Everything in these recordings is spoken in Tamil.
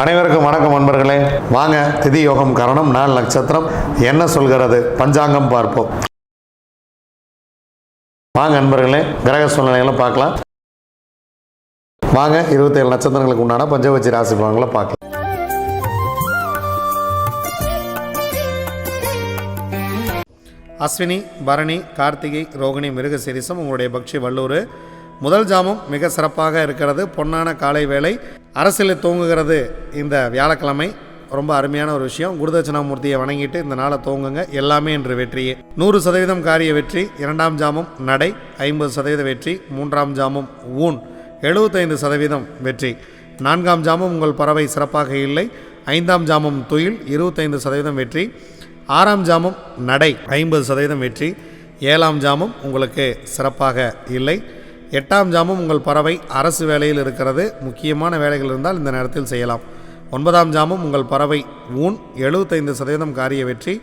அனைவருக்கும் வணக்கம் நண்பர்களே. வாங்க திதி யோகம் கரணம் நாள் நட்சத்திரம் என்ன சொல்கிறது பஞ்சாங்கம் பார்ப்போம். வாங்க நண்பர்களே, கிரக சூழ்நிலைகளை பார்க்கலாம். வாங்க 27 நட்சத்திரங்களுக்கு உண்டான பஞ்சவச்சி ராசி பலன்களை பார்க்கலாம். அஸ்வினி, பரணி, கார்த்திகை, ரோகிணி, மிருகசீரிசம் உங்களுடைய பக்ஷி வல்லூர். முதல் ஜாமம் மிக சிறப்பாக இருக்கிறது. பொன்னான காலை வேளை அரசியலில் தூங்குகிறது. இந்த வியாழக்கிழமை ரொம்ப அருமையான ஒரு விஷயம். குருதட்சணாமூர்த்தியை வணங்கிட்டு இந்த நாளை தூங்குங்க. எல்லாமே இன்று வெற்றியே. 100% காரிய வெற்றி. 2ஆம் ஜாமம் நடை 50% வெற்றி. 3ஆம் ஜாமம் ஊன் 75% வெற்றி. 4ஆம் ஜாமம் உங்கள் பறவை சிறப்பாக இல்லை. 5ஆம் ஜாமம் துயில் 25% வெற்றி. 6ஆம் ஜாமம் நடை 50% வெற்றி. 7ஆம் ஜாமம் உங்களுக்கு சிறப்பாக இல்லை. 8ஆம் ஜாமம் உங்கள் பறவை அரசு வேலையில் இருக்கிறது. முக்கியமான வேலைகள் இருந்தால் இந்த நேரத்தில் செய்யலாம். 9ஆம் ஜாமம் உங்கள் பறவை ஊன் 75% காரிய வெற்றி.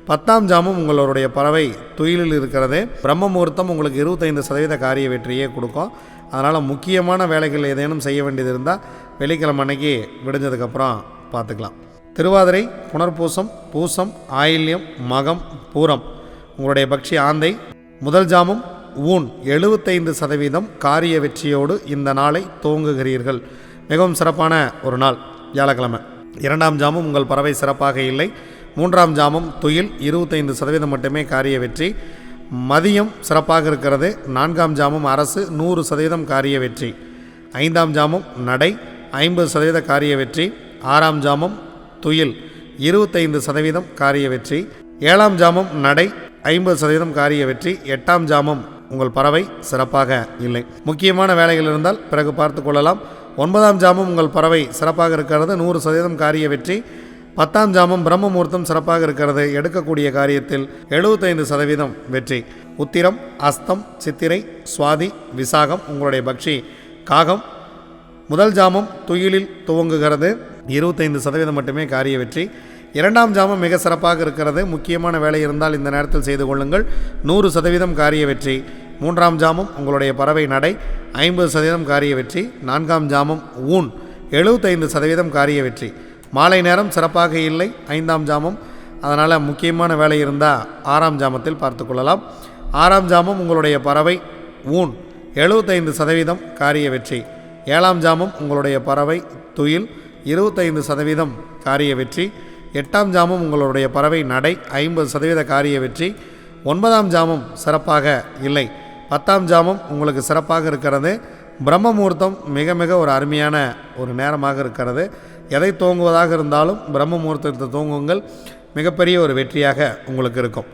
10ஆம் ஜாமம் உங்களுடைய பறவை துயிலில் இருக்கிறது. பிரம்ம முகூர்த்தம் உங்களுக்கு 25% காரிய வெற்றியே கொடுக்கும். அதனால் முக்கியமான வேலைகள் ஏதேனும் செய்ய வேண்டியது இருந்தால் வெள்ளிக்கிழமை அன்னைக்கு விடிஞ்சதுக்கப்புறம் பார்த்துக்கலாம். திருவாதிரை, புனர்பூசம், பூசம், ஆயில்யம், மகம், பூரம் உங்களுடைய பக்ஷி ஆந்தை. முதல் ஜாமம் ஊன் 75% காரிய வெற்றியோடு இந்த நாளை துவங்குகிறீர்கள். மிகவும் சிறப்பான ஒரு நாள் வியாழக்கிழமை. 2ஆம் ஜாமம் உங்கள் பறவை சிறப்பாக இல்லை. 3ஆம் ஜாமம் துயில் 25% மட்டுமே காரிய வெற்றி. மதியம் சிறப்பாக இருக்கிறது. 4ஆம் ஜாமம் அரசு 100% காரிய வெற்றி. 5ஆம் ஜாமம் நடை 50% காரிய வெற்றி. 6ஆம் ஜாமம் துயில் 25% காரிய வெற்றி. 7ஆம் ஜாமம் நடை 50% காரிய வெற்றி. 8ஆம் ஜாமம் உங்கள் பறவை சிறப்பாக இல்லை. முக்கியமான வேலைகள் இருந்தால் பிறகு பார்த்து கொள்ளலாம். 9ஆம் ஜாமம் உங்கள் பறவை சிறப்பாக இருக்கிறது. 100% காரிய வெற்றி. 10ஆம் ஜாமம் பிரம்ம முகூர்த்தம் சிறப்பாக இருக்கிறது. எடுக்கக்கூடிய காரியத்தில் 75% வெற்றி. உத்திரம், அஸ்தம், சித்திரை, சுவாதி, விசாகம் உங்களுடைய பக்ஷி காகம். முதல் ஜாமம் துயிலில் துவங்குகிறது. 25% மட்டுமே காரிய வெற்றி. 2ஆம் ஜாமம் மிக சிறப்பாக இருக்கிறது. முக்கியமான வேலை இருந்தால் இந்த நேரத்தில் செய்து கொள்ளுங்கள். 100% காரிய வெற்றி. 3ஆம் ஜாமம் உங்களுடைய பறவை நடை 50% காரிய வெற்றி. 4ஆம் ஜாமம் ஊன் 75% காரிய வெற்றி. மாலை நேரம் சிறப்பாக இல்லை 5ஆம் ஜாமம். அதனால் முக்கியமான வேலை இருந்தால் 6ஆம் ஜாமத்தில் பார்த்து கொள்ளலாம். 6ஆம் ஜாமம் உங்களுடைய பறவை ஊன் 75% காரிய வெற்றி. 7ஆம் ஜாமம் உங்களுடைய பறவை துயில் 25% காரிய வெற்றி. 8ஆம் ஜாமம் உங்களுடைய பறவை நடை 50% காரிய வெற்றி. 9ஆம் ஜாமம் சிறப்பாக இல்லை. 10ஆம் ஜாமம் உங்களுக்கு சிறப்பாக இருக்கிறது. பிரம்ம முகூர்த்தம் மிக மிக ஒரு அருமையான ஒரு நேரமாக இருக்கிறது. எதை தூங்குவதாக இருந்தாலும் பிரம்ம முகூர்த்தத்தை தூங்குங்கள். மிகப்பெரிய ஒரு வெற்றியாக உங்களுக்கு இருக்கும்.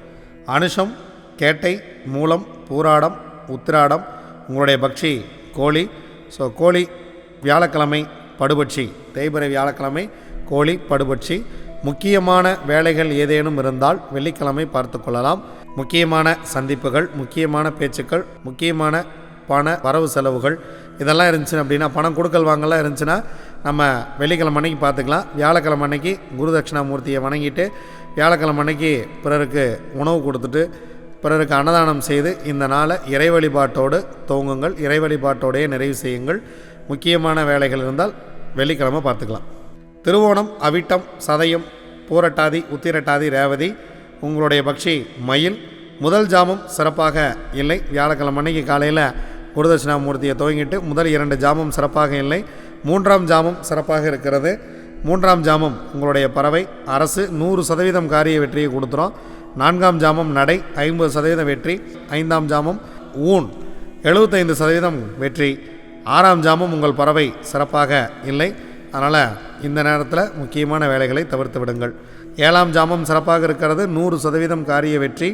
அனுஷம், கேட்டை, மூலம், பூராடம், உத்திராடம் உங்களுடைய பக்ஷி கோழி. ஸோ கோழி வியாழக்கிழமை படுபட்சி. தேய்பிறை வியாழக்கிழமை கோழி படுபட்சி. முக்கியமான வேலைகள் ஏதேனும் இருந்தால் வெள்ளிக்கிழமை பார்த்து கொள்ளலாம். முக்கியமான சந்திப்புகள், முக்கியமான பேச்சுக்கள், முக்கியமான பண வரவு செலவுகள் இதெல்லாம் இருந்துச்சு அப்படின்னா, பணம் கொடுக்கல் வாங்கலாம் இருந்துச்சுன்னா நம்ம வெள்ளிக்கிழமை அன்னைக்கு பார்த்துக்கலாம். வியாழக்கிழமை அன்னைக்கு குருதட்சணாமூர்த்தியை வணங்கிட்டு வியாழக்கிழமை அன்னைக்கு பிறருக்கு உணவு கொடுத்துட்டு பிறருக்கு அன்னதானம் செய்து இந்த நாளை இறை வழிபாட்டோடு துவங்குங்கள். இறை வழிபாட்டோடையே நிறைவு செய்யுங்கள். முக்கியமான வேலைகள் இருந்தால் வெள்ளிக்கிழமை பார்த்துக்கலாம். திருவோணம், அவிட்டம், சதயம், பூரட்டாதி, உத்திரட்டாதி, ரேவதி உங்களுடைய பக்ஷி மயில். முதல் ஜாமம் சிறப்பாக இல்லை. வியாழக்கிழமை அன்னைக்கு காலையில் குருதட்சணாமூர்த்தியை துவங்கிட்டு முதல் 2 ஜாமம் சிறப்பாக இல்லை. 3ஆம் ஜாமம் சிறப்பாக இருக்கிறது. 3ஆம் ஜாமம் உங்களுடைய பறவை அரசு 100% காரிய வெற்றியை கொடுத்துரும். 4ஆம் ஜாமம் நடை 50% வெற்றி. 5ஆம் ஜாமம் ஊன் 75% வெற்றி. 6ஆம் ஜாமம் உங்கள் பறவை சிறப்பாக இல்லை. அதனால் இந்த நேரத்தில் முக்கியமான வேலைகளை தவிர்த்து விடுங்கள். 7ஆம் ஜாமம் சிறப்பாக இருக்கிறது. 100% காரிய வெற்றி.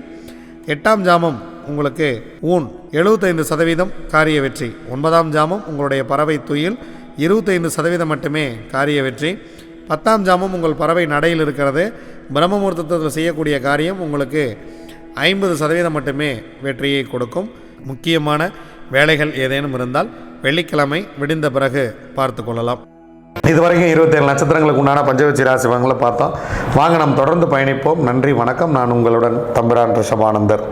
8ஆம் ஜாமம் உங்களுக்கு ஊன் 75% காரிய வெற்றி. 9ஆம் ஜாமம் உங்களுடைய பறவை துயில் 25% மட்டுமே காரிய வெற்றி. 10ஆம் ஜாமம் உங்கள் பறவை நடையில் இருக்கிறது. பிரம்ம முகூர்த்தத்தில் செய்யக்கூடிய காரியம் உங்களுக்கு 50% மட்டுமே வெற்றியை கொடுக்கும். முக்கியமான வேலைகள் ஏதேனும் இருந்தால் வெள்ளிக்கிழமை விடிந்த பிறகு பார்த்து கொள்ளலாம். இதுவரைக்கும் 27 நட்சத்திரங்களுக்கு உண்டான பஞ்சவச்சி ராசி பலன்களை பார்த்தோம். வாங்க நாம் தொடர்ந்து பயணிப்போம். நன்றி, வணக்கம். நான் உங்களுடன் தம்பிரான் ரிஷபானந்தர்.